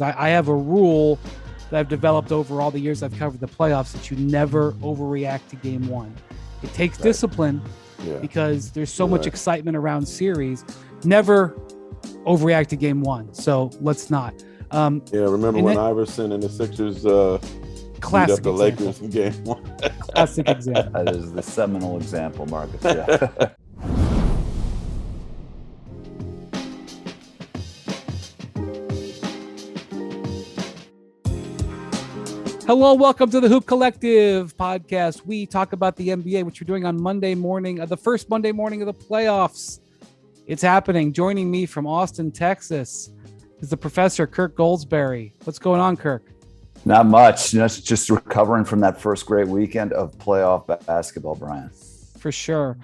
I have a rule that I've developed over all the years I've covered the playoffs that you never overreact to game one. It takes discipline because there's so much excitement around series. Never overreact to game one. So let's not. Remember when Iverson and the Sixers beat up the Lakers in game one? Classic example. That is the seminal example, Marcus. Yeah. Hello, welcome to the Hoop Collective podcast. We talk about the NBA, which we're doing on Monday morning, the first Monday morning of the playoffs. It's happening. Joining me from Austin, Texas, is the professor, Kirk Goldsberry. What's going on, Kirk? Not much. Just recovering from that first great weekend of playoff basketball, Brian. For sure.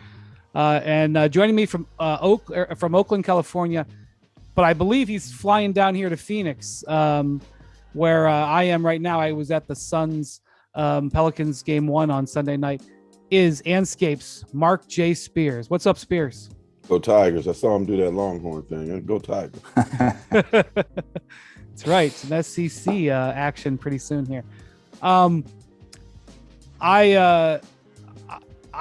And joining me from Oakland, California, but I believe he's flying down here to Phoenix, where I am right now. I was at the Suns Pelicans game one on Sunday night. Is Anscape's Mark J. Spears. What's up, Spears? Go Tigers. I saw him do that Longhorn thing. Go Tigers. That's right. It's an SEC action pretty soon here. I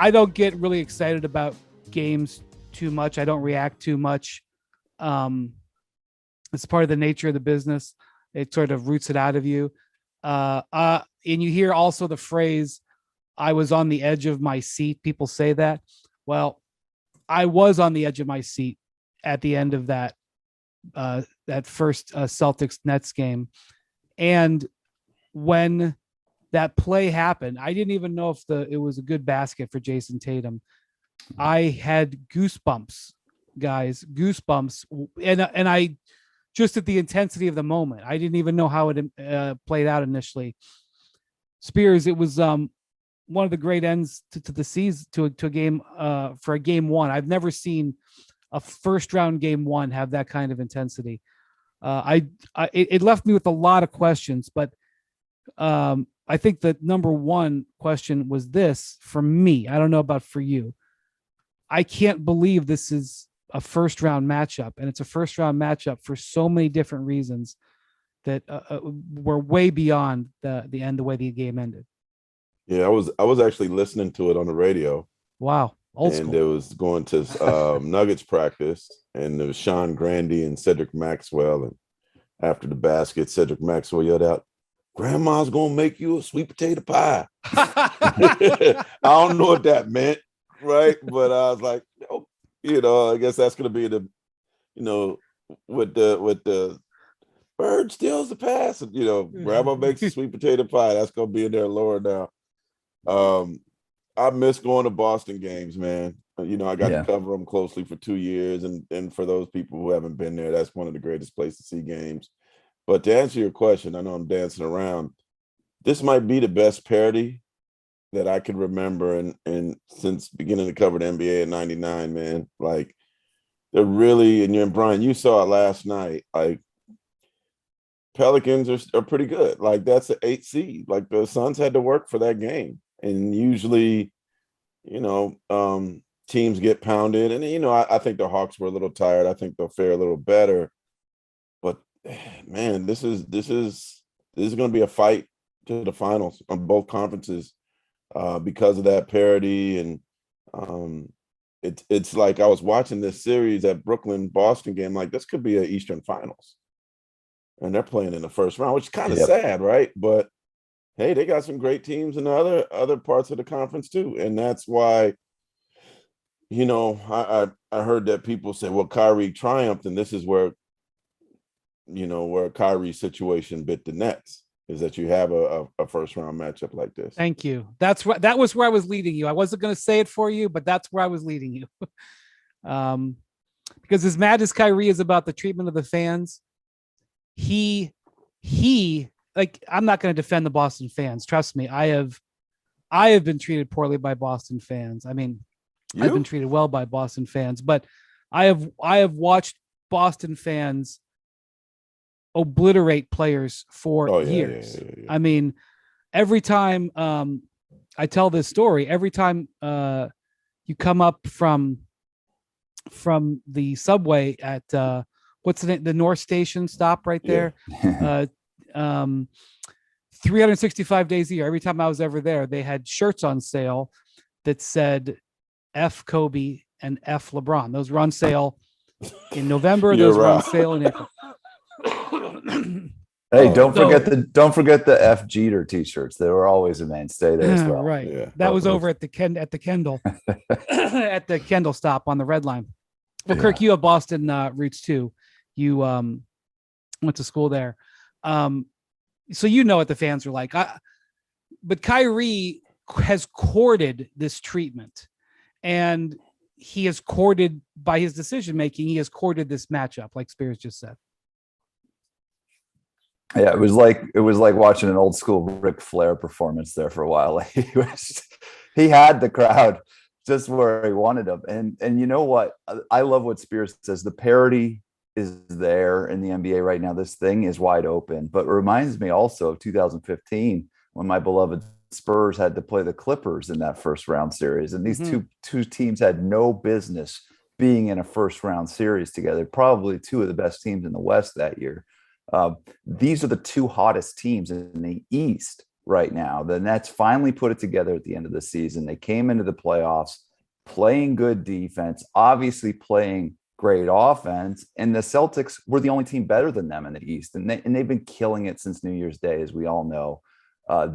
don't get really excited about games too much. I don't react too much. It's part of the nature of the business. It sort of roots it out of you. And you hear also the phrase, I was on the edge of my seat. People say that. Well, I was on the edge of my seat at the end of that first Celtics Nets game. And when that play happened, I didn't even know if it was a good basket for Jason Tatum. I had goosebumps, guys, goosebumps. And I just at the intensity of the moment. I didn't even know how it played out initially. Spears, it was one of the great ends to the season, to a game, for a game one. I've never seen a first round game one have that kind of intensity. It left me with a lot of questions, but I think the number one question was this for me. I don't know about for you. I can't believe this is a first round matchup, and it's a first round matchup for so many different reasons that were way beyond the end, the way the game ended. Yeah, I was actually listening to it on the radio. Wow. Old school. And it was going to Nuggets practice, and there was Sean Grandy and Cedric Maxwell. And after the basket, Cedric Maxwell yelled out, "Grandma's gonna make you a sweet potato pie." I don't know what that meant, right? But I was like, oh, I guess that's gonna be the, with the bird steals the pass, and Grandma makes a sweet potato pie. That's gonna be in there lower now. I miss going to Boston games, man. I got to cover them closely for 2 years. And for those people who haven't been there, that's one of the greatest places to see games. But to answer your question, I know I'm dancing around. This might be the best parody that I can remember and since beginning to cover the NBA in '99, man. Like, they're really, and Brian, you saw it last night, like, Pelicans are pretty good. Like, that's an 8 seed. Like, the Suns had to work for that game. And usually, teams get pounded. And, I think the Hawks were a little tired. I think they'll fare a little better. But, man, this is going to be a fight to the finals on both conferences because of that parity. And it's like I was watching this series at Brooklyn-Boston game. Like, this could be an Eastern Finals. And they're playing in the first round, which is kind of sad, right? But hey, they got some great teams in the other parts of the conference too. And that's why, I heard that people say, well, Kyrie triumphed, and this is where Kyrie's situation bit the Nets, is that you have a first round matchup like this. Thank you. That was where I was leading you. I wasn't going to say it for you, but that's where I was leading you. Because as mad as Kyrie is about the treatment of the fans, he like, I'm not going to defend the Boston fans. Trust me. I have been treated poorly by Boston fans. I mean, I've been treated well by Boston fans, but I have watched Boston fans obliterate players for years. Yeah. I mean, every time I tell this story, every time you come up from the subway at what's the North Station stop right there? Yeah. 365 days a year. Every time I was ever there, they had shirts on sale that said F Kobe and F LeBron. Those were on sale in November. You're Those were on right. sale in April. Hey, Oh, don't forget the F Jeter t-shirts. They were always a mainstay there as well. Right. Yeah. That was over at the Kendall at the Kendall stop on the Red Line. Well, Kirk, you have Boston roots too. You went to school there. So you know what the fans are like. But Kyrie has courted this treatment, and he has courted by his decision making. He has courted this matchup, like Spears just said. Yeah, it was like watching an old school Ric Flair performance there for a while. He had the crowd just where he wanted them. And you know what? I love what Spears says. The parity is there in the NBA right now. This thing is wide open, but it reminds me also of 2015 when my beloved Spurs had to play the Clippers in that first round series. And these two teams had no business being in a first round series together, probably two of the best teams in the West that year. These are the two hottest teams in the East right now. The Nets finally put it together at the end of the season. They came into the playoffs playing good defense, obviously playing great offense, and the Celtics were the only team better than them in the East, and they've been killing it since New Year's Day, as we all know.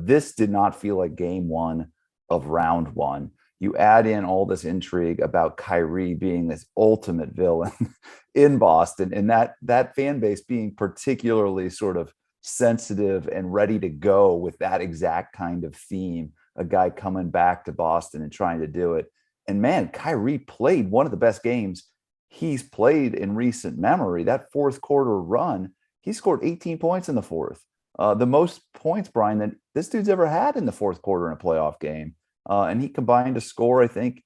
This did not feel like game one of round one. You add in all this intrigue about Kyrie being this ultimate villain in Boston, and that fan base being particularly sort of sensitive and ready to go with that exact kind of theme, a guy coming back to Boston and trying to do it. And man, Kyrie played one of the best games he's played in recent memory. That fourth quarter run, he scored 18 points in the fourth. The most points, Brian, that this dude's ever had in the fourth quarter in a playoff game. And he combined to score, I think,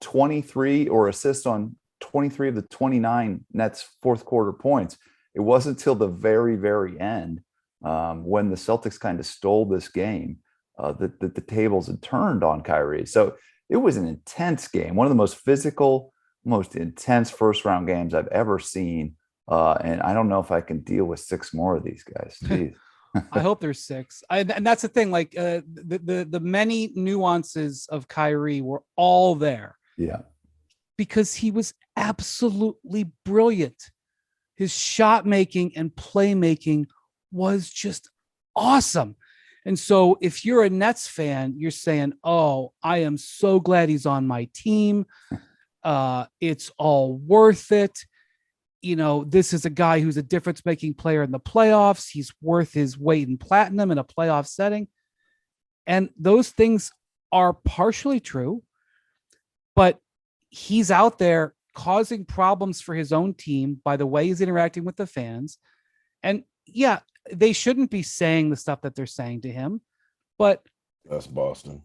23 or assist on 23 of the 29 Nets fourth quarter points. It wasn't until the very, very end when the Celtics kind of stole this game that the tables had turned on Kyrie. So it was an intense game, one of the most physical, most intense first round games I've ever seen. And I don't know if I can deal with six more of these guys. Jeez. I hope there's six. And that's the thing, like the many nuances of Kyrie were all there. Yeah. Because he was absolutely brilliant. His shot making and playmaking was just awesome. And so if you're a Nets fan, you're saying, oh, I am so glad he's on my team. It's all worth it. You know, this is a guy who's a difference-making player in the playoffs. He's worth his weight in platinum in a playoff setting. And those things are partially true, but he's out there causing problems for his own team by the way he's interacting with the fans. And yeah, they shouldn't be saying the stuff that they're saying to him, but that's Boston.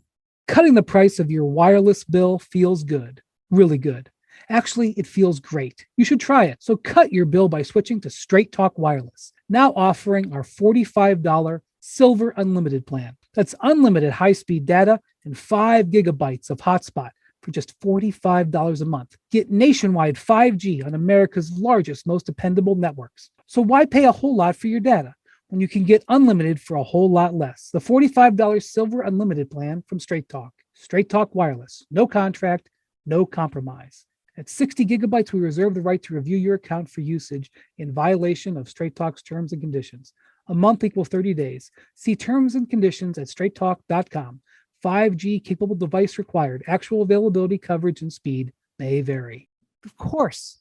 Cutting the price of your wireless bill feels good, really good. Actually, it feels great. You should try it. So cut your bill by switching to Straight Talk Wireless, now offering our $45 Silver Unlimited plan. That's unlimited high-speed data and 5 gigabytes of hotspot for just $45 a month. Get nationwide 5G on America's largest, most dependable networks. So why pay a whole lot for your data when you can get unlimited for a whole lot less? The $45 Silver Unlimited plan from Straight Talk. Straight Talk Wireless. No contract, no compromise. At 60 gigabytes, we reserve the right to review your account for usage in violation of Straight Talk's terms and conditions. A month equals 30 days. See terms and conditions at straighttalk.com. 5G capable device required. Actual availability, coverage, and speed may vary. Of course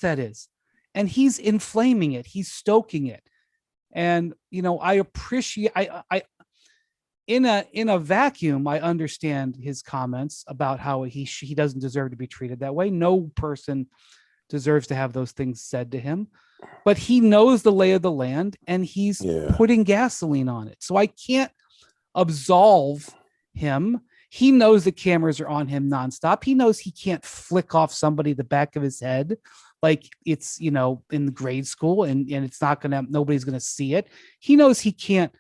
that is. And he's inflaming it. He's stoking it. And, you know, I appreciate, in a vacuum, I understand his comments about how he doesn't deserve to be treated that way. No person deserves to have those things said to him, but he knows the lay of the land and he's putting gasoline on it. So I can't absolve him. He knows the cameras are on him nonstop. He knows he can't flick off somebody the back of his head like it's, you know, in grade school and it's nobody's going to see it. He knows he can't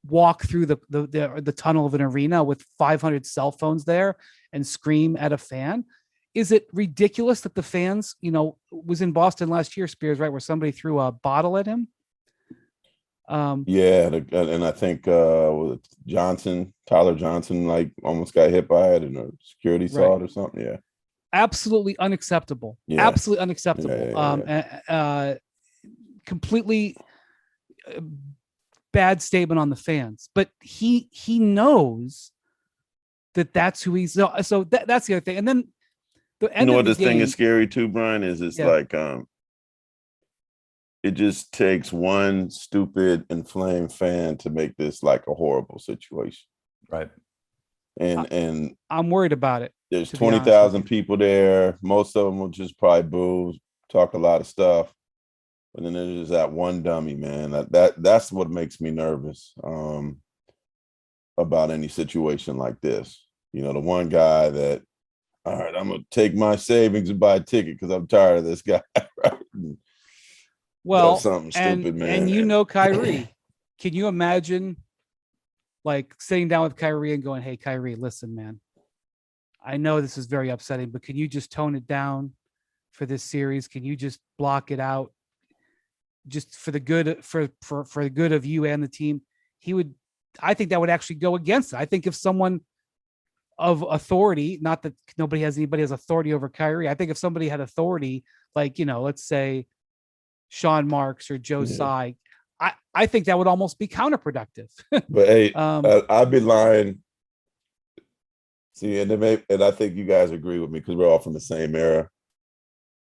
walk through the tunnel of an arena with 500 cell phones there and scream at a fan. is it ridiculous that the fans, was in Boston last year, Spears, right, where somebody threw a bottle at him? Yeah, and I think Tyler Johnson, like almost got hit by it, and a security saw Right. it or something. Yeah, Absolutely unacceptable. Yeah. Absolutely unacceptable. Completely bad statement on the fans. But he knows that's who he's. So that's the other thing. And then the end of the this game, thing is scary too, Brian. Is it's like it just takes one stupid inflamed fan to make this like a horrible situation. Right. And I'm worried about it. There's 20,000 people there. Most of them will just probably boo, talk a lot of stuff. And then there's just that one dummy, man. That's what makes me nervous about any situation like this. The one guy that, all right, I'm gonna take my savings and buy a ticket because I'm tired of this guy. Right? Well, something stupid, man. And Kyrie, can you imagine like sitting down with Kyrie and going, "Hey, Kyrie, listen, man, I know this is very upsetting, but can you just tone it down for this series? Can you just block it out, just for the good for the good of you and the team?" I think that would actually go against it. I think if someone of authority, not that anybody has authority over Kyrie, I think if somebody had authority, like let's say Sean Marks or Joe Tsai, I think that would almost be counterproductive. But hey, I'd be lying. See, and I think you guys agree with me because we're all from the same era.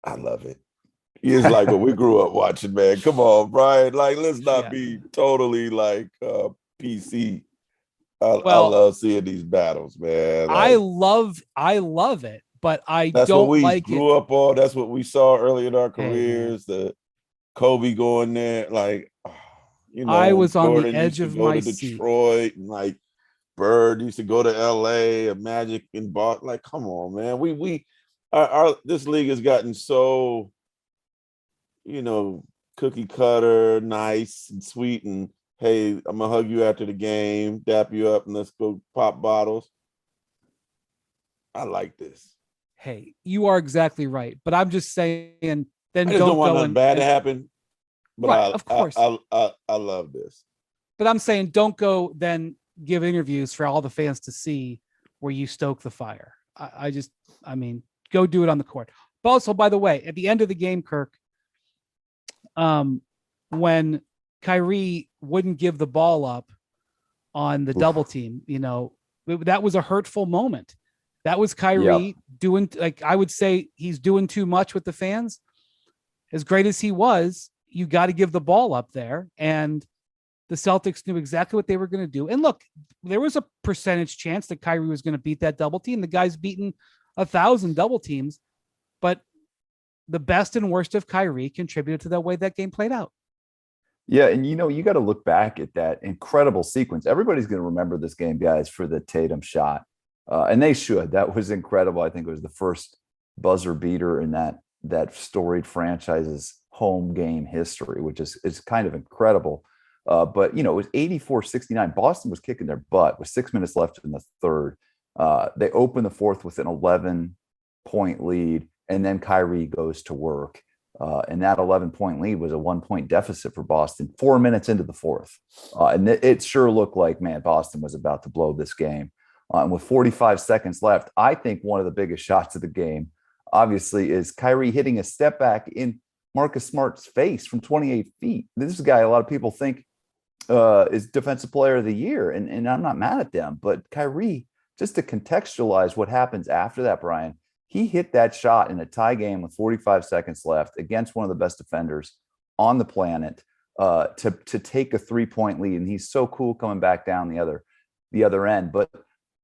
I love it. It's like what we grew up watching, man. Come on, Brian. Like, let's not be totally like PC. I love seeing these battles, man. Like, I love it, but that's don't what we like grew it. up on. That's what we saw early in our careers. The Kobe going there, like, I was on Jordan the edge of my seat. Detroit, and like Bird used to go to LA, and Magic in Boston. Like, come on, man. Our this league has gotten so, cookie cutter, nice and sweet, and hey, I'm gonna hug you after the game, dap you up, and let's go pop bottles. I like this. Hey, you are exactly right, but I'm just saying. Then I just don't want nothing bad to happen. But right, of course, I love this. But I'm saying don't go then give interviews for all the fans to see where you stoke the fire. I mean, go do it on the court. But also, by the way, at the end of the game, Kirk, when Kyrie wouldn't give the ball up on the double team, that was a hurtful moment. That was Kyrie doing, like, I would say he's doing too much with the fans. As great as he was, you got to give the ball up there. And the Celtics knew exactly what they were going to do. And look, there was a percentage chance that Kyrie was going to beat that double team. The guy's beaten 1,000 double teams, but the best and worst of Kyrie contributed to the way that game played out. Yeah, and you got to look back at that incredible sequence. Everybody's going to remember this game, guys, for the Tatum shot. And they should. That was incredible. I think it was the first buzzer beater in that storied franchise's home game history, which is kind of incredible. But it was 84-69. Boston was kicking their butt with 6 minutes left in the third. They opened the fourth with an 11-point lead, and then Kyrie goes to work. And that 11-point lead was a 1-point deficit for Boston 4 minutes into the fourth. And it sure looked like, man, Boston was about to blow this game. And with 45 seconds left, I think one of the biggest shots of the game, obviously, is Kyrie hitting a step back in Marcus Smart's face from 28 feet. This is a guy a lot of people think is Defensive Player of the Year, and I'm not mad at them. But Kyrie, just to contextualize what happens after that, Brian, he hit that shot in a tie game with 45 seconds left against one of the best defenders on the planet to take a 3-point lead, and he's so cool coming back down the other end. But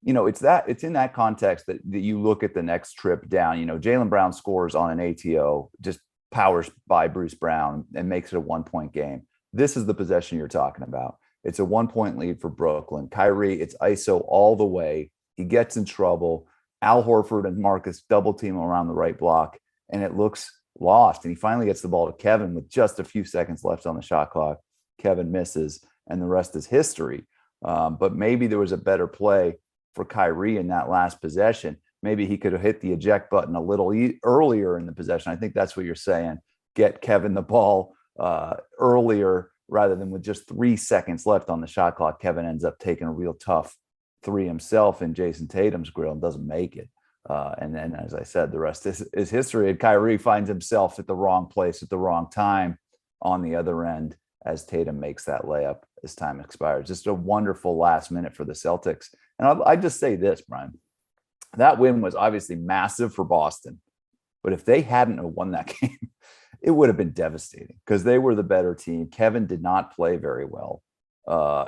it's in that context that you look at the next trip down. Jaylen Brown scores on an ATO, just powers by Bruce Brown and makes it a 1-point game. This is the possession you're talking about. It's a 1-point lead for Brooklyn. Kyrie, it's ISO all the way. He gets in trouble. Al Horford and Marcus double team around the right block, and it looks lost. And he finally gets the ball to Kevin with just a few seconds left on the shot clock. Kevin misses, and the rest is history. But maybe there was a better play for Kyrie in that last possession. maybe he could have hit the eject button a little earlier in the possession. I think that's what you're saying. Get Kevin the ball earlier rather than with just 3 seconds left on the shot clock. Kevin ends up taking a real tough three himself in Jason Tatum's grill and doesn't make it. And then, as I said, the rest is history. And Kyrie finds himself at the wrong place at the wrong time on the other end as Tatum makes that layup as time expires. Just a wonderful last minute for the Celtics. And I just say this, Brian, that win was obviously massive for Boston. But if they hadn't have won that game, it would have been devastating because they were the better team. Kevin did not play very well.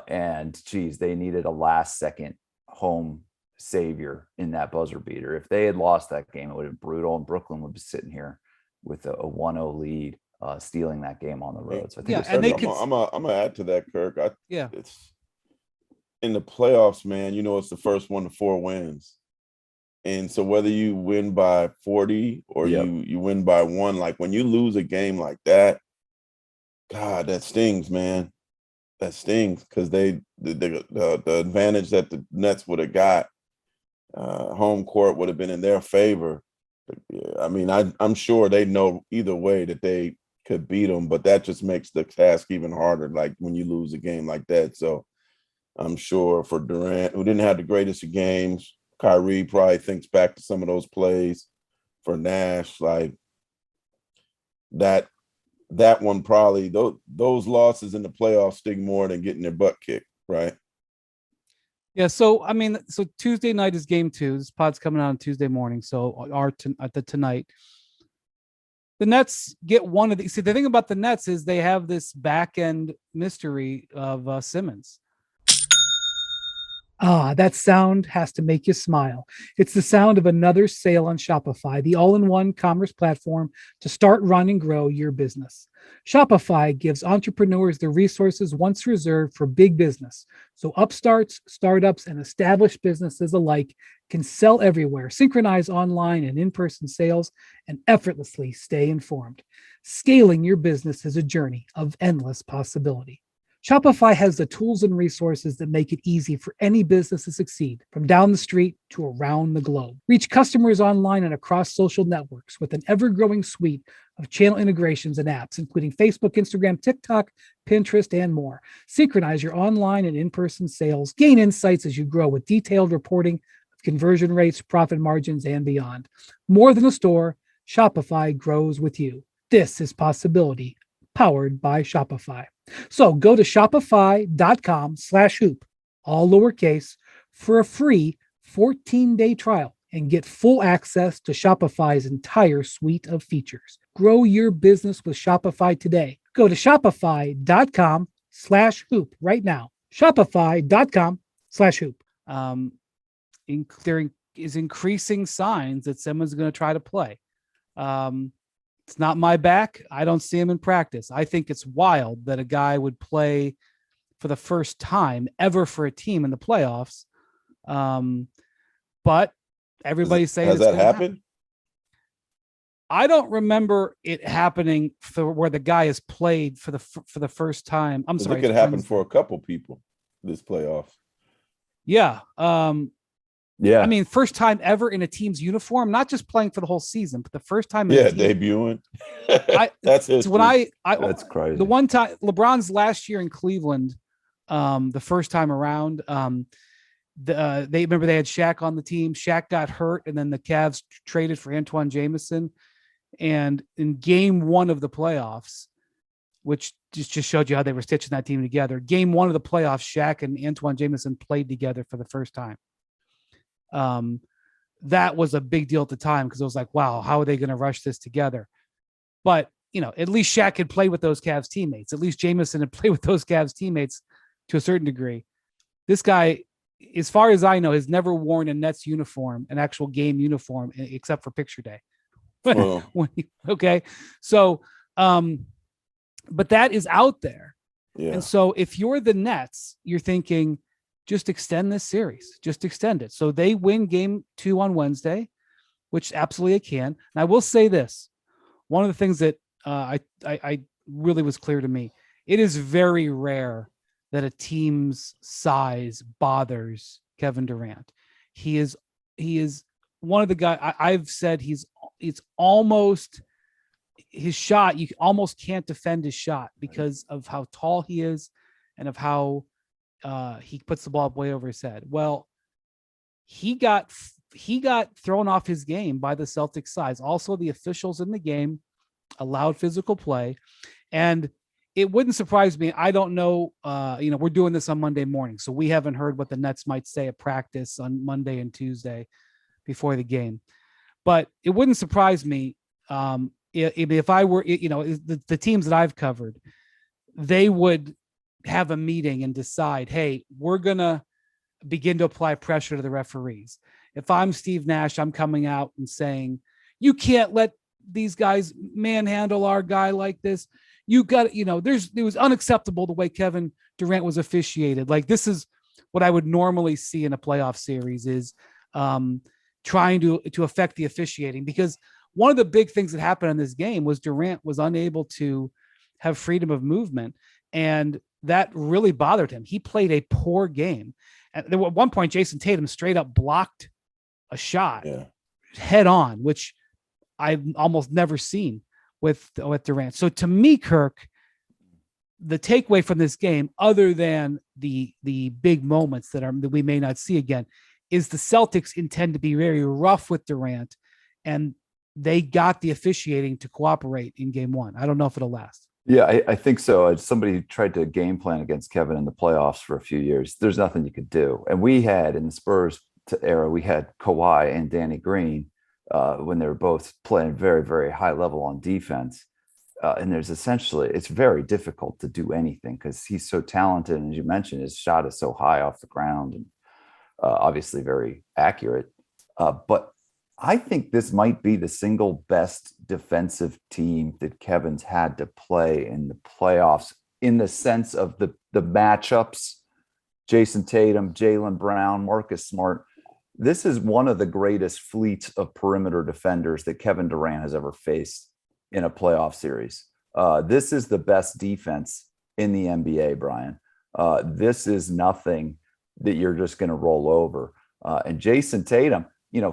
And geez, they needed a last second home savior in that buzzer beater. If they had lost that game, it would have been brutal. And Brooklyn would be sitting here with a 1-0 lead, stealing that game on the road. So I think I'm gonna add to that, Kirk. Yeah. It's in the playoffs, man. You know, it's the first 1 to 4 wins. And so whether you win by 40 or you win by 1, like when you lose a game like that, God, that stings, man. That stings because the advantage that the Nets would have got, home court would have been in their favor. I mean, I'm sure they know either way that they could beat them, but that just makes the task even harder, like when you lose a game like that. So I'm sure for Durant, who didn't have the greatest of games, Kyrie probably thinks back to some of those plays. For Nash, like that one probably, those losses in the playoffs sting more than getting their butt kicked, right? Yeah. So, I mean, so Tuesday night is game 2. This pod's coming out on Tuesday morning. So tonight, the Nets get one of these. See, the thing about the Nets is they have this back end mystery of Simmons. Ah, that sound has to make you smile. It's the sound of another sale on Shopify, the all-in-one commerce platform to start, run, and grow your business. Shopify gives entrepreneurs the resources once reserved for big business, so upstarts, startups, and established businesses alike can sell everywhere, synchronize online and in-person sales, and effortlessly stay informed. Scaling your business is a journey of endless possibility. Shopify has the tools and resources that make it easy for any business to succeed, from down the street to around the globe. Reach customers online and across social networks with an ever-growing suite of channel integrations and apps, including Facebook, Instagram, TikTok, Pinterest, and more. Synchronize your online and in-person sales. Gain insights as you grow with detailed reporting of conversion rates, profit margins, and beyond. More than a store, Shopify grows with you. This is Possibility, powered by Shopify. So go to shopify.com/hoop, all lowercase, for a free 14-day trial and get full access to Shopify's entire suite of features. Grow your business with Shopify today. Go to shopify.com/hoop right now. Shopify.com/hoop. There is increasing signs that someone's going to try to play. It's not my back. I don't see him in practice. I think it's wild that a guy would play for the first time ever for a team in the playoffs. But everybody's saying has that happened? I don't remember it happening where the guy has played for the first time. I'm sorry. It could happen for a couple people this playoffs. Yeah. Yeah. I mean, first time ever in a team's uniform, not just playing for the whole season, but the first time. Debuting. That's history. So when that's crazy. The one time LeBron's last year in Cleveland, the first time around, they remember they had Shaq on the team. Shaq got hurt, and then the Cavs traded for Antoine Jameson. And in game 1 of the playoffs, which just showed you how they were stitching that team together. Game 1 of the playoffs, Shaq and Antoine Jameson played together for the first time. That was a big deal at the time because it was like, wow, how are they going to rush this together? But, you know, at least Shaq had played with those Cavs teammates. At least Jameson had played with those Cavs teammates to a certain degree. This guy, as far as I know, has never worn a Nets uniform, an actual game uniform, except for picture day. Okay. So, but that is out there. Yeah. And so if you're the Nets, you're thinking, just extend this series, just extend it. So they win game 2 on Wednesday, which absolutely they can. And I will say this, one of the things that I really was clear to me, it is very rare that a team's size bothers Kevin Durant. He is one of the guys I've said it's almost his shot. You almost can't defend his shot because of how tall he is and of how he puts the ball way over his head. Well, he got thrown off his game by the Celtics size. Also, the officials in the game allowed physical play, and it wouldn't surprise me. I don't know. We're doing this on Monday morning, so we haven't heard what the Nets might say at practice on Monday and Tuesday before the game. But it wouldn't surprise me if I were, the teams that I've covered, they would have a meeting and decide, hey, we're going to begin to apply pressure to the referees. If I'm Steve Nash, I'm coming out and saying, you can't let these guys manhandle our guy like this. You got, it was unacceptable the way Kevin Durant was officiated. Like, this is what I would normally see in a playoff series is trying to affect the officiating, because one of the big things that happened in this game was Durant was unable to have freedom of movement, and that really bothered him. He played a poor game. And at one point, Jason Tatum straight up blocked a shot head on, which I've almost never seen with Durant. So to me, Kirk, the takeaway from this game, other than the big moments that we may not see again, is the Celtics intend to be very rough with Durant, and they got the officiating to cooperate in game one. I don't know if it'll last. Yeah, I think so. As somebody who tried to game plan against Kevin in the playoffs for a few years, there's nothing you could do. And we had, in the Spurs era, we had Kawhi and Danny Green when they were both playing very, very high level on defense. And it's very difficult to do anything because he's so talented. And as you mentioned, his shot is so high off the ground and obviously very accurate. But I think this might be the single best defensive team that Kevin's had to play in the playoffs, in the sense of the matchups. Jason Tatum, Jaylen Brown, Marcus Smart. This is one of the greatest fleets of perimeter defenders that Kevin Durant has ever faced in a playoff series. This is the best defense in the NBA, Brian. This is nothing that you're just going to roll over. And Jason Tatum,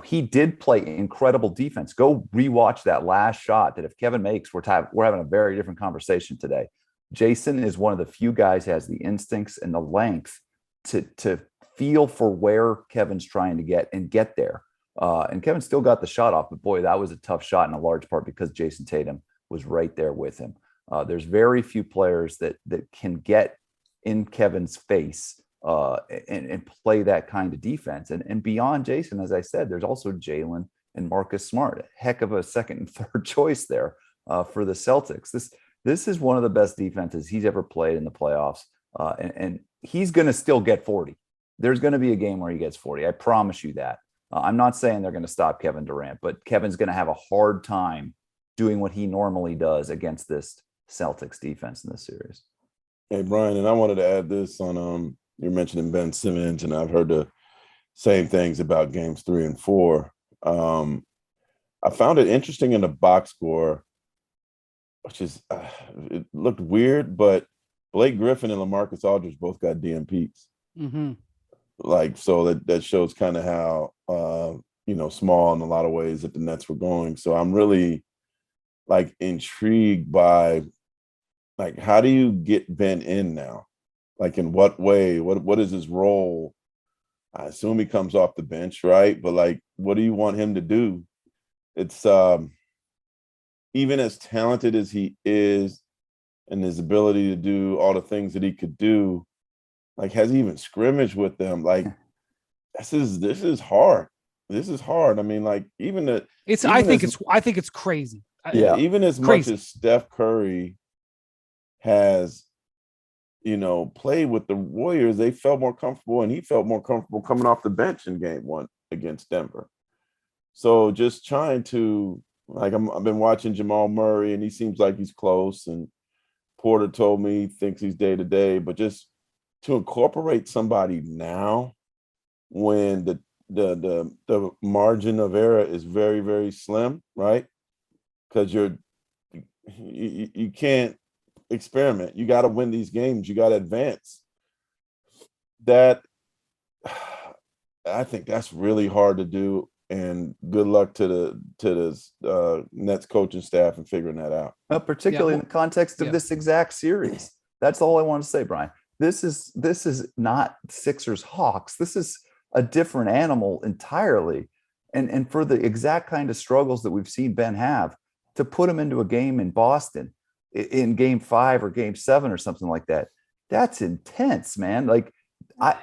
he did play incredible defense. Go rewatch that last shot that if Kevin makes, we're having a very different conversation today. Jason is one of the few guys who has the instincts and the length to feel for where Kevin's trying to get there. And Kevin still got the shot off, but boy, that was a tough shot in a large part because Jason Tatum was right there with him. There's very few players that can get in Kevin's face and play that kind of defense. And beyond Jason, as I said, there's also Jaylen and Marcus Smart, a heck of a second and third choice there for the Celtics. This is one of the best defenses he's ever played in the playoffs. And he's going to still get 40. There's going to be a game where he gets 40. I promise you that. I'm not saying they're going to stop Kevin Durant, but Kevin's going to have a hard time doing what he normally does against this Celtics defense in this series. Hey, Brian, and I wanted to add this on, you're mentioning Ben Simmons, and I've heard the same things about games 3 and 4. I found it interesting in the box score, which is, it looked weird, but Blake Griffin and LaMarcus Aldridge both got DMPs. Mm-hmm. So that shows kind of how, small in a lot of ways that the Nets were going. So I'm really intrigued by how do you get Ben in now? In what way? What is his role? I assume he comes off the bench, right? But what do you want him to do? It's even as talented as he is and his ability to do all the things that he could do, has he even scrimmaged with them? This is hard. This is hard. I mean, I think it's crazy. Yeah. Even as much as Steph Curry has, played with the Warriors, they felt more comfortable, and he felt more comfortable coming off the bench in game 1 against Denver. So just trying to, I've been watching Jamal Murray, and he seems like he's close, and Porter told me he thinks he's day to day, but just to incorporate somebody now when the margin of error is very, very slim, right? Because you can't experiment. You got to win these games. You got to advance. That, I think that's really hard to do And good luck to the Nets coaching staff and figuring that out. Particularly in the context of this exact series. That's all I want to say, Brian. This is not Sixers Hawks. This is a different animal entirely. And for the exact kind of struggles that we've seen Ben have, to put him into a game in Boston in game 5 or game 7 or something like that, that's intense, man. Like,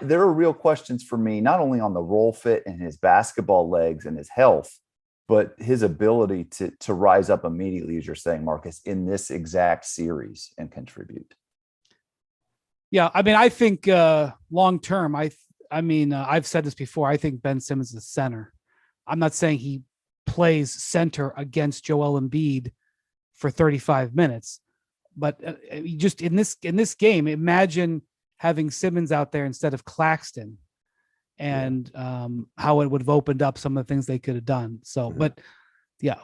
there are real questions for me, not only on the role fit and his basketball legs and his health, but his ability to rise up immediately, as you're saying, Marcus, in this exact series and contribute. Yeah, I mean, I think long term, I've said this before. I think Ben Simmons is center. I'm not saying he plays center against Joel Embiid for 35 minutes, but just in this game, imagine having Simmons out there instead of Claxton, and how it would have opened up some of the things they could have done. So, but yeah,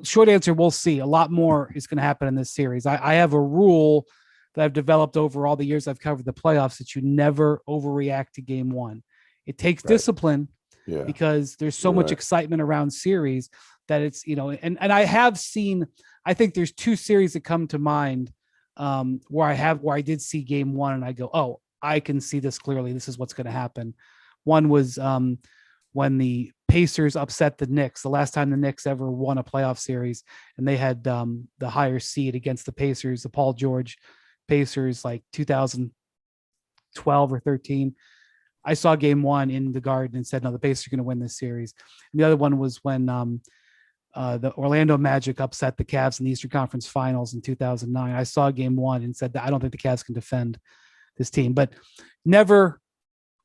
short answer, we'll see. A lot more is going to happen in this series. I have a rule that I've developed over all the years I've covered the playoffs, that you never overreact to game 1. It takes discipline because there's so much excitement around series that it's, and I have seen, I think there's 2 series that come to mind where I did see game 1 and I go, oh, I can see this clearly. This is what's going to happen. One was when the Pacers upset the Knicks, the last time the Knicks ever won a playoff series, and they had the higher seed against the Pacers, the Paul George Pacers, like 2012 or 13. I saw game 1 in the Garden and said, no, the Pacers are going to win this series. And the other one was when the Orlando Magic upset the Cavs in the Eastern Conference Finals in 2009. I saw game 1 and said that I don't think the Cavs can defend this team, but never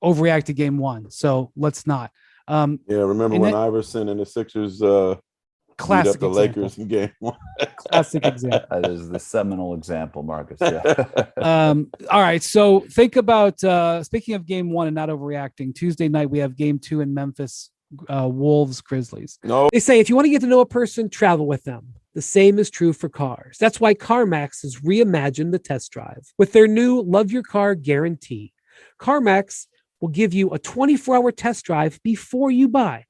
overreact to game 1. So let's not. Remember when Iverson and the Sixers beat up the Lakers in game 1? Classic example. That is the seminal example, Marcus. Yeah. All right. So think about, speaking of game 1 and not overreacting, Tuesday night we have game 2 in Memphis, Wolves Grizzlies. No. They say if you want to get to know a person, travel with them. The same is true for cars. That's why CarMax has reimagined the test drive with their new Love Your Car guarantee. CarMax will give you a 24-hour test drive before you buy.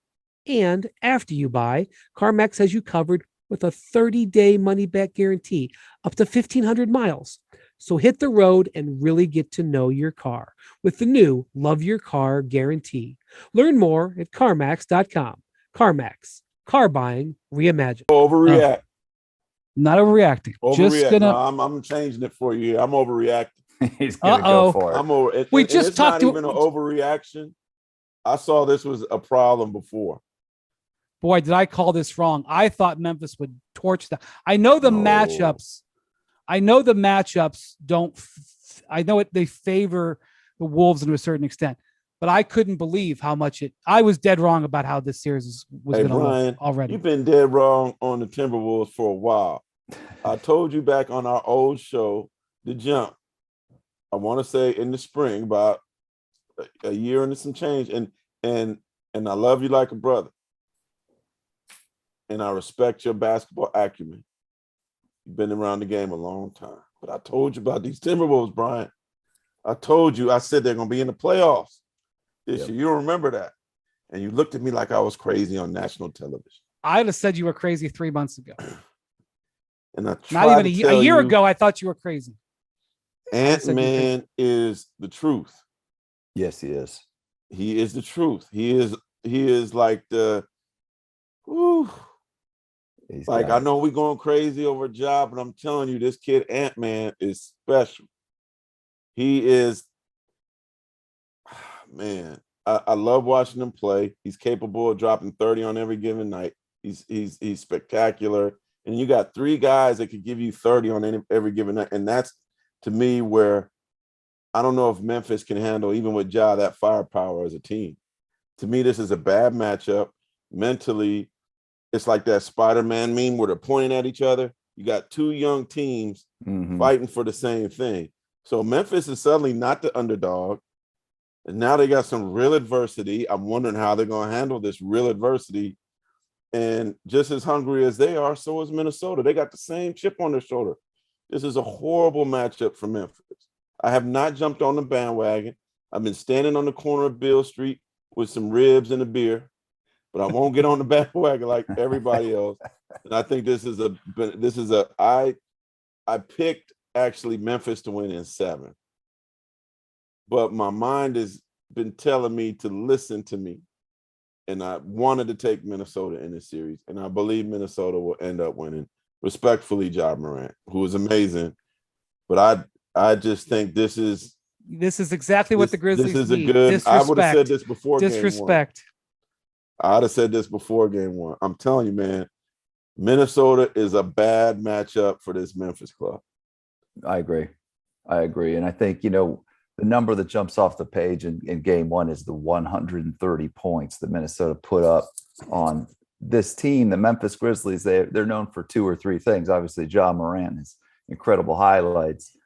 And after you buy, CarMax has you covered with a 30-day money-back guarantee up to 1,500 miles. So hit the road and really get to know your car with the new Love Your Car guarantee. Learn more at CarMax.com. CarMax. Car buying reimagined. Overreact. Not overreacting. Just gonna. No, I'm changing it for you. I'm overreacting. He's gonna go for it. I'm over. We just it's talked not even an overreaction. I saw this was a problem before. Boy, did I call this wrong. I thought Memphis would torch them. I know the matchups don't. I know they favor the Wolves to a certain extent, but I couldn't believe how much I was dead wrong about how this series was going to look already. You've been dead wrong on the Timberwolves for a while. I told you back on our old show, The Jump, I want to say in the spring, about a year and some change, and I love you like a brother. And I respect your basketball acumen. You've been around the game a long time. But I told you about these Timberwolves, Brian. I told you, I said they're going to be in the playoffs this year. You don't remember that. And you looked at me like I was crazy on national television. I'd have said you were crazy 3 months ago. And I not even a year ago, I thought you were crazy. Ant-Man is the truth. Yes, he is. He is the truth. He is like the, whew. Like, I know we're going crazy over a job, but I'm telling you, this kid Ant-Man is special. He is, man, I love watching him play. He's capable of dropping 30 on every given night. He's spectacular. And you got 3 guys that could give you 30 on every given night. And that's, to me, where I don't know if Memphis can handle, even with Ja, that firepower as a team. To me, this is a bad matchup. Mentally, it's like that Spider-Man meme where they're pointing at each other. You got 2 young teams fighting for the same thing. So Memphis is suddenly not the underdog. And now they got some real adversity. I'm wondering how they're going to handle this real adversity. And just as hungry as they are, so is Minnesota. They got the same chip on their shoulder. This is a horrible matchup for Memphis. I have not jumped on the bandwagon. I've been standing on the corner of Beale Street with some ribs and a beer. but I won't get on the bandwagon like everybody else. And I think I picked actually Memphis to win in 7, but my mind has been telling me to listen to me, and I wanted to take Minnesota in this series, and I believe Minnesota will end up winning. Respectfully, Ja Morant, who is amazing, but I just think this is exactly what the Grizzlies This is need. a good. Disrespect. I would have said this before Disrespect. Game 1. I'd have said this before Game 1. I'm telling you, man, Minnesota is a bad matchup for this Memphis club. I agree. And I think, the number that jumps off the page in Game 1 is the 130 points that Minnesota put up on this team, the Memphis Grizzlies. They're known for 2 or 3 things. Obviously, Ja Morant has incredible highlights,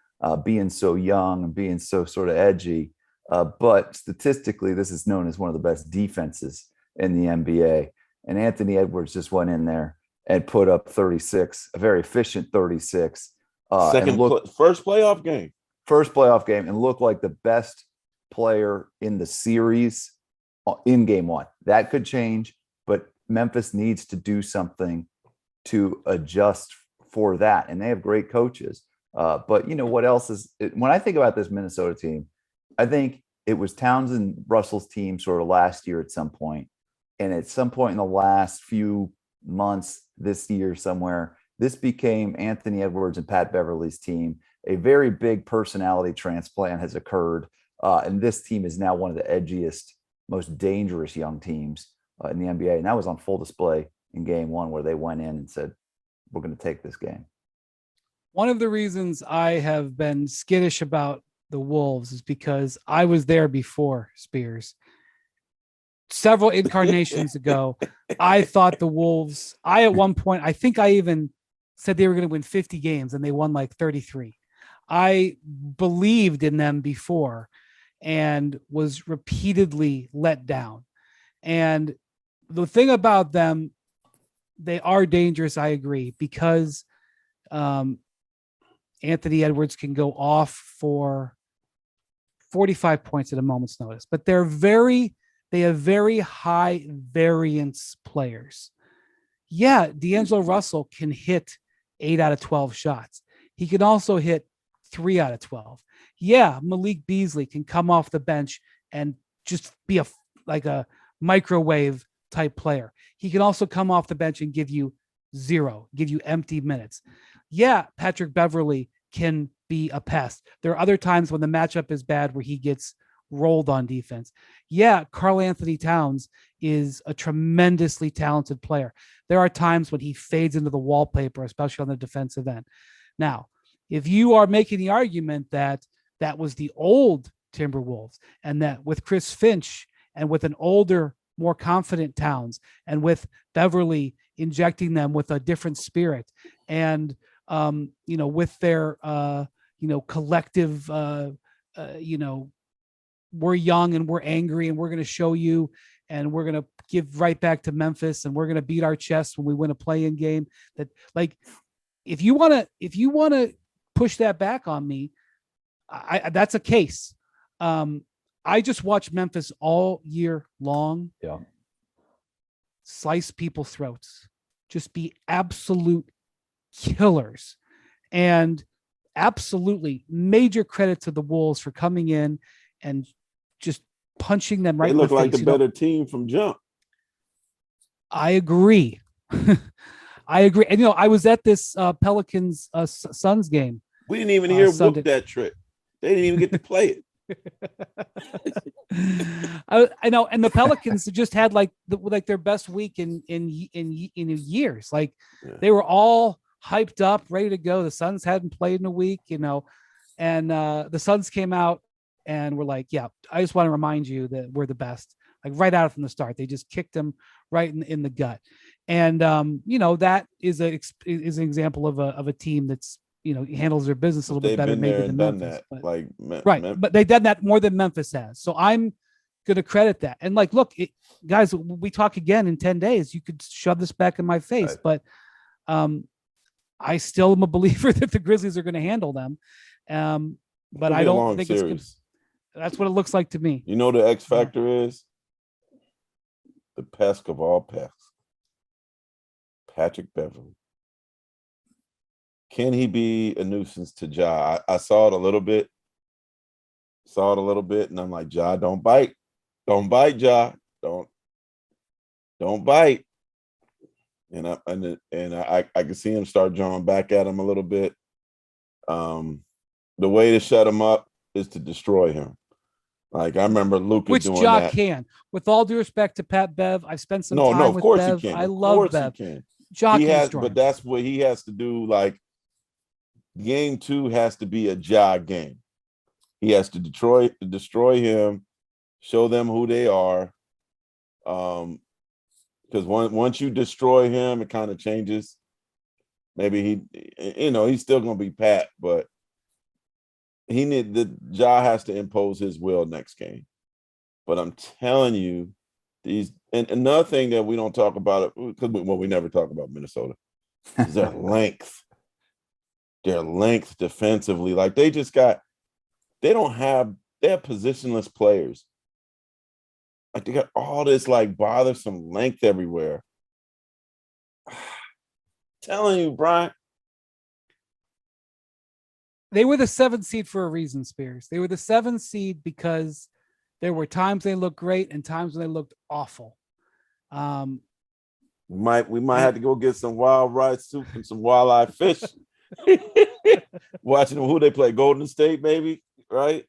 being so young and being so sort of edgy. But statistically, this is known as one of the best defenses in the NBA. And Anthony Edwards just went in there and put up 36, a very efficient 36. First playoff game, and looked like the best player in the series in Game 1. That could change, but Memphis needs to do something to adjust for that. And they have great coaches. But what else when I think about this Minnesota team, I think it was Towns and Russell's team sort of last year at some point. And at some point in the last few months this year somewhere, this became Anthony Edwards and Pat Beverly's team. A very big personality transplant has occurred. And this team is now one of the edgiest, most dangerous young teams in the NBA. And that was on full display in Game 1, where they went in and said, we're going to take this game. One of the reasons I have been skittish about the Wolves is because I was there before, Spears. Several incarnations ago, I thought the Wolves, at one point, I think I even said they were going to win 50 games, and they won like 33. I believed in them before and was repeatedly let down. And the thing about them, they are dangerous, I agree, because Anthony Edwards can go off for 45 points at a moment's notice, but they have very high variance players. Yeah, D'Angelo Russell can hit 8 out of 12 shots. He can also hit 3 out of 12. Yeah, Malik Beasley can come off the bench and just be a microwave type player. He can also come off the bench and give you empty minutes. Yeah, Patrick Beverly can be a pest. There are other times when the matchup is bad where he gets rolled on defense. Yeah, Karl Anthony Towns is a tremendously talented player. There are times when he fades into the wallpaper, especially on the defensive end. Now, if you are making the argument that that was the old Timberwolves, and that with Chris Finch and with an older, more confident Towns, and with Beverly injecting them with a different spirit, and with their collective we're young and we're angry and we're going to show you, and we're going to give right back to Memphis, and we're going to beat our chest when we win a play-in game. That, like, if you want to push that back on me, that's a case. I just watched Memphis all year long. Yeah. Slice people's throats, just be absolute killers. And absolutely major credit to the Wolves for coming in and just punching them right in the face. They look like the better team from jump. I agree. I agree. And, I was at this Pelicans Suns game. We didn't even hear Sunday. Whoop that trick. They didn't even get to play it. I know, and the Pelicans just had their best week in years. Like, they were all hyped up, ready to go. The Suns hadn't played in a week, and the Suns came out and were like, "Yeah, I just want to remind you that we're the best." Like, right out from the start, they just kicked them right in the gut, and that is an example of a team that's handles their business a little bit better maybe than Memphis. But they've done that more than Memphis has. So I'm going to credit that. And look, guys, we talk again in 10 days. You could shove this back in my face, right. But I still am a believer that the Grizzlies are going to handle them. But I don't think that's what it looks like to me. The X factor is the pest of all pests, Patrick Beverly. Can he be a nuisance to Ja? I saw it a little bit. And I'm like, Ja, don't bite. Don't bite, Ja. Don't bite. And I can see him start drawing back at him a little bit. The way to shut him up is to destroy him. Like I remember Luka doing Ja that. can. With all due respect to Pat Bev, I've spent some time of with course Bev. he can. I Of love course Bev. he can. Ja He can has, destroy but him. that's what he has to do. Like game 2 has to be a Ja game. He has to destroy him, show them who they are. Because once you destroy him, it kind of changes. Maybe he's still gonna be Pat, but Ja has to impose his will next game. But I'm telling you, and another thing that we don't talk about because we never talk about Minnesota is their length. Their length defensively, like they have positionless players. Like they got all this like bothersome length everywhere. Telling you, Brian. They were the 7th seed for a reason, Spears. They were the 7th seed because there were times they looked great and times when they looked awful. We might have to go get some wild rice soup and some walleye fish. Watching who they play, Golden State, maybe, right?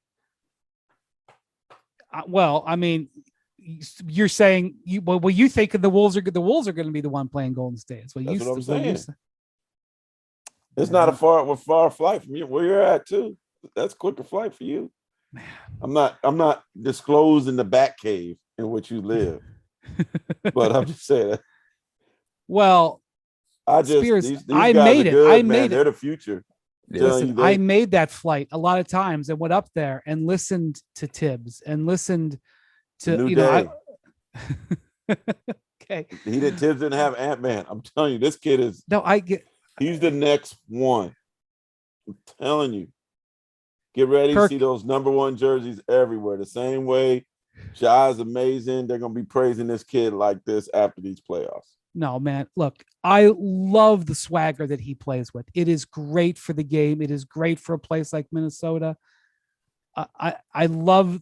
Well, I mean, you're saying you think the Wolves are going to be the one playing Golden State. That's what I'm saying. It's not a far flight from you where you're at too. That's quicker flight for you. Man. I'm not disclosing the back cave in which you live, but I'm just saying. Well, Spears, these guys made are it. good, I man. made They're it. the future. Listen, I made that flight a lot of times and went up there and listened to Tibbs and listened to okay. Tibbs didn't have Ant-Man. I'm telling you, this kid is. No, He's the next one. I'm telling you. Get ready to see those number 1 jerseys everywhere. The same way Ja's amazing. They're going to be praising this kid like this after these playoffs. No, man. Look, I love the swagger that he plays with. It is great for the game. It is great for a place like Minnesota. I love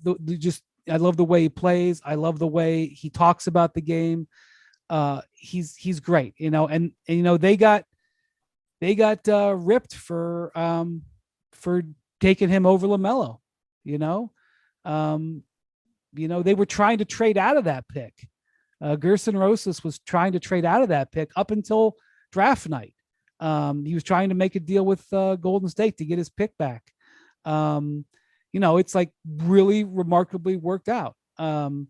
I love the way he plays. I love the way he talks about the game. He's great, and they got ripped for taking him over LaMelo. They were trying to trade out of that pick. Gerson Rosas was trying to trade out of that pick up until draft night. He was trying to make a deal with Golden State to get his pick back. It's like really remarkably worked out. But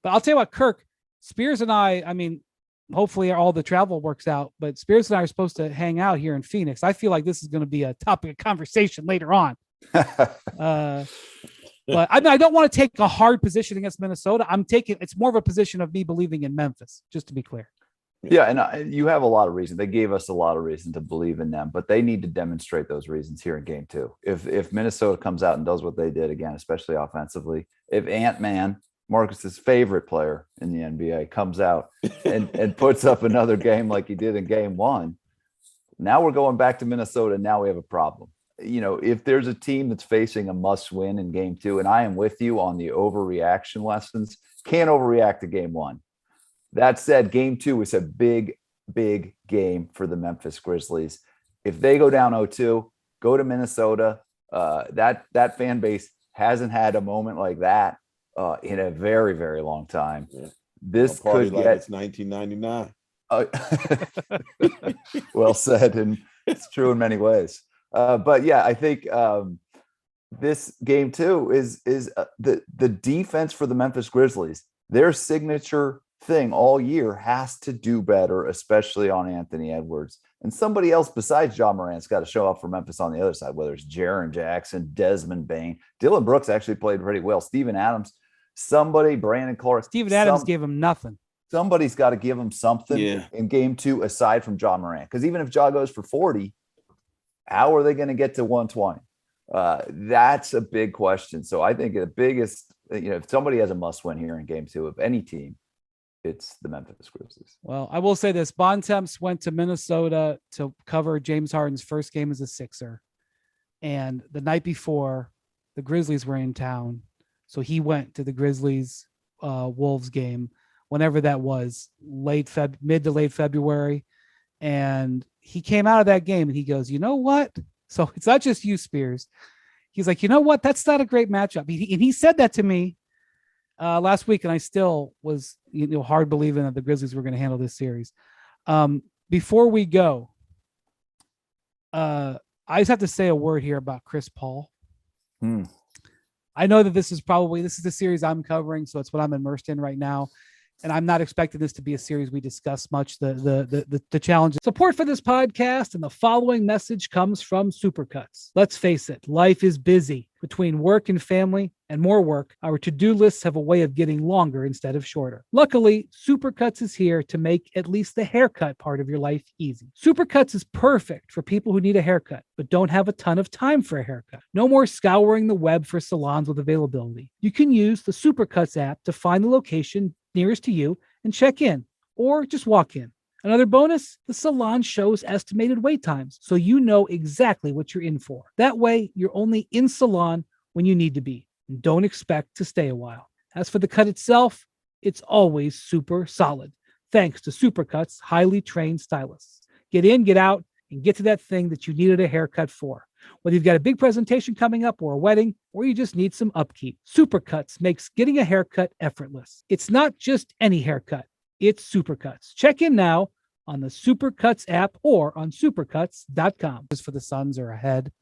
I'll tell you what, Kirk, Spears and I mean, hopefully all the travel works out, but Spears and I are supposed to hang out here in Phoenix. I feel like this is going to be a topic of conversation later on. But I don't want to take a hard position against Minnesota. It's more of a position of me believing in Memphis, just to be clear. Yeah, and you have a lot of reason. They gave us a lot of reason to believe in them, but they need to demonstrate those reasons here in game 2. If Minnesota comes out and does what they did again, especially offensively, if Ant-Man, Marcus's favorite player in the NBA, comes out and puts up another game like he did in game 1, now we're going back to Minnesota. Now we have a problem. If there's a team that's facing a must win in game 2, and I am with you on the overreaction lessons, can't overreact to game 1. That said, game 2 is a big, big game for the Memphis Grizzlies. If they go down 0-2, go to Minnesota. That fan base hasn't had a moment like that in a very, very long time. Yeah. This could get it's 1999. Well said, and it's true in many ways. But yeah, I think this game 2 is the defense for the Memphis Grizzlies. Their signature thing all year has to do better, especially on Anthony Edwards. And somebody else besides Ja Morant's got to show up for Memphis on the other side, whether it's Jaren Jackson, Desmond Bane. Dylan Brooks actually played pretty well. Steven Adams, Brandon Clark. Steven Adams gave him nothing. Somebody's got to give him something in game 2 aside from Ja Morant. Because even if Ja goes for 40, how are they going to get to 120? That's a big question. So I think the biggest, if somebody has a must win here in game 2 of any team, it's the Memphis Grizzlies. Well, I will say this. Bontemps went to Minnesota to cover James Harden's first game as a Sixer. And the night before, the Grizzlies were in town. So he went to the Grizzlies Wolves game, whenever that was, mid to late February. And he came out of that game and he goes, you know what? So it's not just you, Spears. He's like, you know what? That's not a great matchup. And he said that to me last week, and I still was, hard believing that the Grizzlies were going to handle this series. Before we go, I just have to say a word here about Chris Paul. I know that this is the series I'm covering, so it's what I'm immersed in right now. And I'm not expecting this to be a series we discuss much, the challenges. Support for this podcast and the following message comes from Supercuts. Let's face it, life is busy. Between work and family and more work, our to-do lists have a way of getting longer instead of shorter. Luckily, Supercuts is here to make at least the haircut part of your life easy. Supercuts is perfect for people who need a haircut, but don't have a ton of time for a haircut. No more scouring the web for salons with availability. You can use the Supercuts app to find the location nearest to you and check in, or just walk in. Another bonus, the salon shows estimated wait times, so you know exactly what you're in for. That way, you're only in salon when you need to be, and don't expect to stay a while. As for the cut itself, it's always super solid, thanks to Supercuts' highly trained stylists. Get in, get out, and get to that thing that you needed a haircut for. Whether you've got a big presentation coming up or a wedding, or you just need some upkeep, Supercuts makes getting a haircut effortless. It's not just any haircut, it's Supercuts. Check in now on the Supercuts app or on supercuts.com. For the Suns are ahead.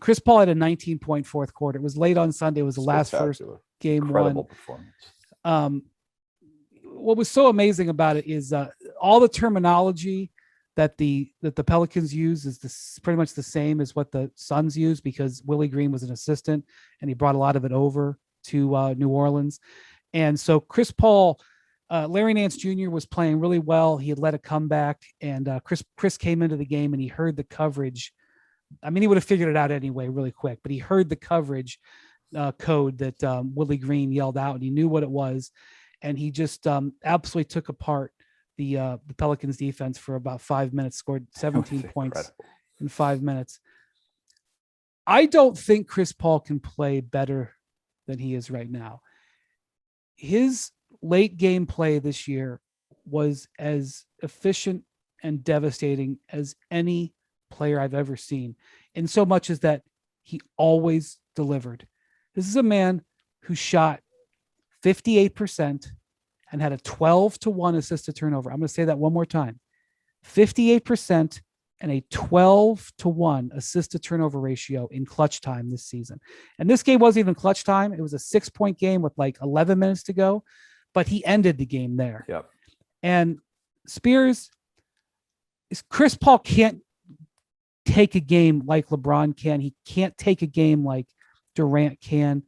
Chris Paul had a 19-point fourth quarter. It was late on Sunday. It was the last first game. Incredible performance. What was so amazing about it is all the terminology that the Pelicans use is pretty much the same as what the Suns use, because Willie Green was an assistant and he brought a lot of it over to New Orleans. And so Chris Paul, Larry Nance Jr. was playing really well. He had led a comeback, and Chris came into the game and he heard the coverage. I mean, he would have figured it out anyway really quick, but he heard the coverage code that Willie Green yelled out, and he knew what it was. And he just absolutely took apart the Pelicans defense for about 5 minutes, scored 17 points in 5 minutes. I don't think Chris Paul can play better than he is right now. His late game play this year was as efficient and devastating as any player I've ever seen, in so much as that he always delivered. This is a man who shot 58% and had a 12-to-1 assist to turnover. I'm going to say that one more time. 58% and a 12-to-1 assist to turnover ratio in clutch time this season. And this game wasn't even clutch time. It was a 6-point game with like 11 minutes to go, but he ended the game there. Yep. And Chris Paul can't take a game like LeBron can. He can't take a game like Durant can.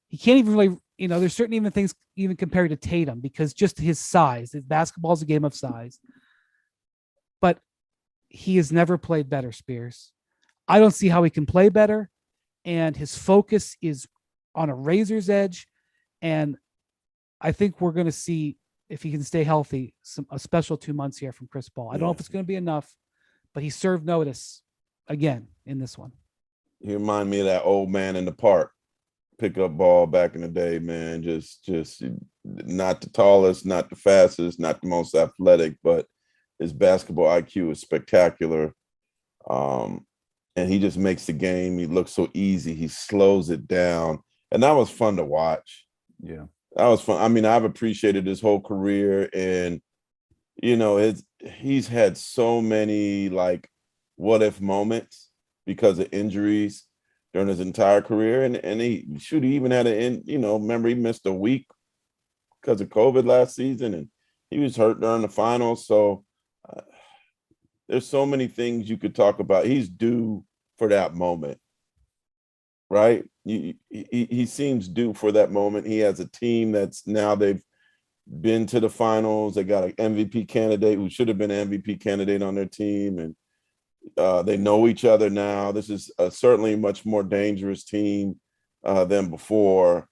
He can't even really, there's certain even things even compared to Tatum, because just his size, basketball is a game of size. But he has never played better, Spears. I don't see how he can play better. And his focus is on a razor's edge. And I think we're going to see, if he can stay healthy, a special 2 months here from Chris Paul. I don't know if it's going to be enough, but he served notice again in this one. You remind me of that old man in the park, pickup ball back in the day, man. Just not the tallest, not the fastest, not the most athletic, but his basketball IQ is spectacular. And he just makes the game. He looks so easy. He slows it down. And that was fun to watch. Yeah. That was fun. I mean, I've appreciated his whole career, and he's had so many like what if moments because of injuries during his entire career. And he even had remember he missed a week because of COVID last season, and he was hurt during the finals. So there's so many things you could talk about. He's due for that moment, right? He seems due for that moment. He has a team that's now they've been to the finals. They got an MVP candidate who should have been an MVP candidate on their team, and they know each other now. This is certainly a much more dangerous team than before,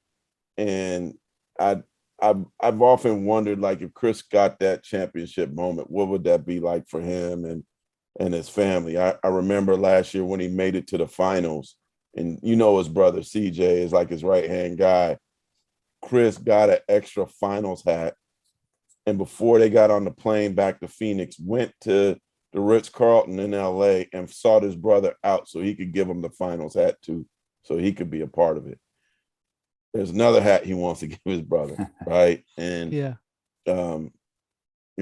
and I I've often wondered, like, if Chris got that championship moment, what would that be like for him and his family? I remember last year when he made it to the finals, and his brother CJ is like his right-hand guy. Chris got an extra finals hat, and before they got on the plane back to Phoenix, went to the Ritz-Carlton in LA and sought his brother out so he could give him the finals hat too, so he could be a part of it. There's another hat he wants to give his brother, right? And Yeah. It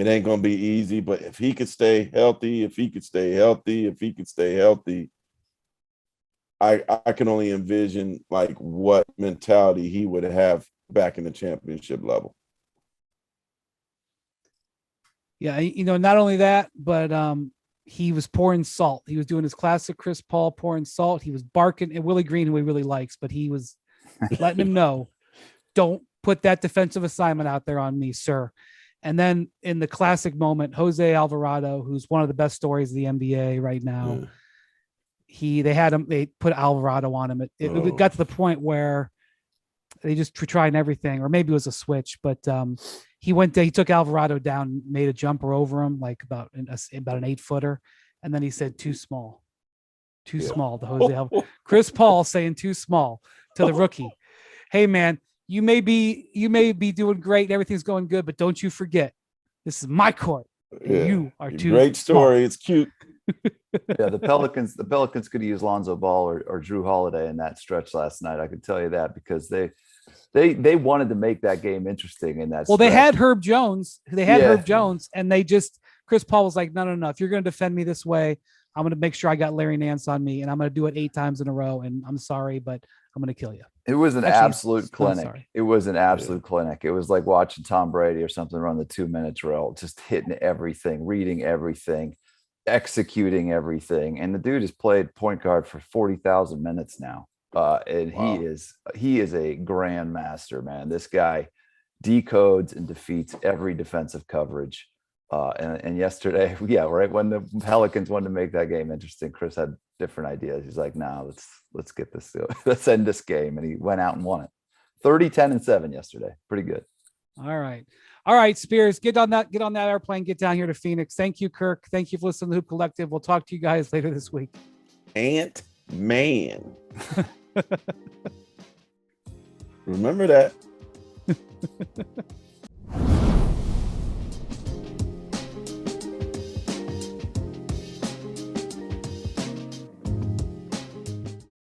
ain't gonna be easy, but if he could stay healthy, I can only envision like what mentality he would have back in the championship level. Yeah, not only that, but he was pouring salt. He was doing his classic Chris Paul pouring salt. He was barking at Willie Green, who he really likes, but he was letting him know, don't put that defensive assignment out there on me, sir. And then in the classic moment, Jose Alvarado, who's one of the best stories of the NBA right now, they put Alvarado on him. It got to the point where they just were trying everything, or maybe it was a switch, but he took Alvarado down, made a jumper over him, like about an 8-footer. And then he said, too small, small to Jose Chris Paul saying too small to the rookie. Hey man, you may be doing great and everything's going good, but don't you forget, this is my court. And you are too great story. small. It's cute. Yeah, the Pelicans could use Lonzo Ball or Drew Holiday in that stretch last night. I can tell you that, because they wanted to make that game interesting in that. Well, stretch. they had Herb Jones. Herb Jones, and Chris Paul was like, no. If you're going to defend me this way, I'm going to make sure I got Larry Nance on me, and I'm going to do it 8 times in a row. And I'm sorry, but I'm going to kill you. It was an absolute clinic. Sorry. It was an absolute clinic. It was like watching Tom Brady or something run the 2-minute drill, just hitting everything, reading everything, executing everything. And the dude has played point guard for 40,000 minutes now. And wow. he is a grandmaster, man. This guy decodes and defeats every defensive coverage. And yesterday, right when the Pelicans wanted to make that game interesting, Chris had different ideas. He's like, "No, let's get this. Let's end this game." And he went out and won it. 30, 10, and 7 yesterday. Pretty good. All right, Spears, get on that airplane, get down here to Phoenix. Thank you, Kirk. Thank you for listening to Hoop Collective. We'll talk to you guys later this week. Ant-Man. Remember that.